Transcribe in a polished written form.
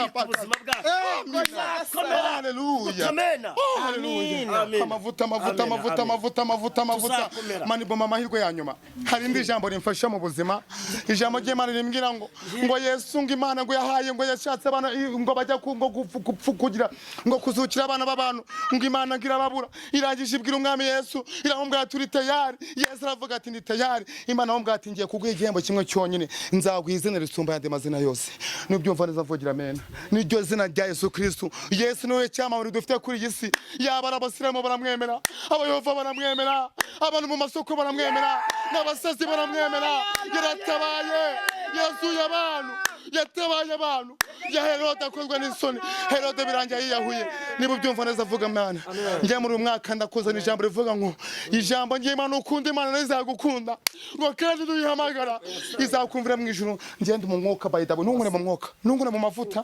ubuzima bwacu. Haleluya. Amen. Amavuta. Mani boma amahirwe ya nyuma. Hari indi jambo rimfasha mu buzima. Ijambo ry'Imana rimbwira ngo Yesu ngo Imana ngo yahaye ngo yashatse abana ngo bajya kugira ngo kuzukira abana b'abantu ngo Imana ngira babura. Irangije ibwira umwami Yesu iramubwira turi tayari. Yesu aravuga ati ndi tayari. Imana aramubwira ati ngiye kuguha igihembo kimwe cyonyine. Nzaguha izina risumba yandi mazina yose. Nubyumva neza mvugira amen. Niryo zina rya Yesu Kristo. Yesu niwe cyamamare dufite kuri iyi si. Yaba abasiramu baramwemera, abayehova baramwemera, abantu mu masoko baramwemera, n'abasazi baramwemera. Yaratabaye, yazuye abantu, yatabaye abantu. Ya Herode akozwe n'isoni, Herode birangiye yiyahuye. Niba ubyumva neza vuga Imana. Njye muri umwaka ndakuzana ijambo rivuga ngo ijambo ry'Imana ukunda Imana n'izagukunda. Ngo kandi duyihamagara izakumvira mu ijuru. Ngende mu mwuka by the way, ntungure mu mwuka, ntungure mu mavuta.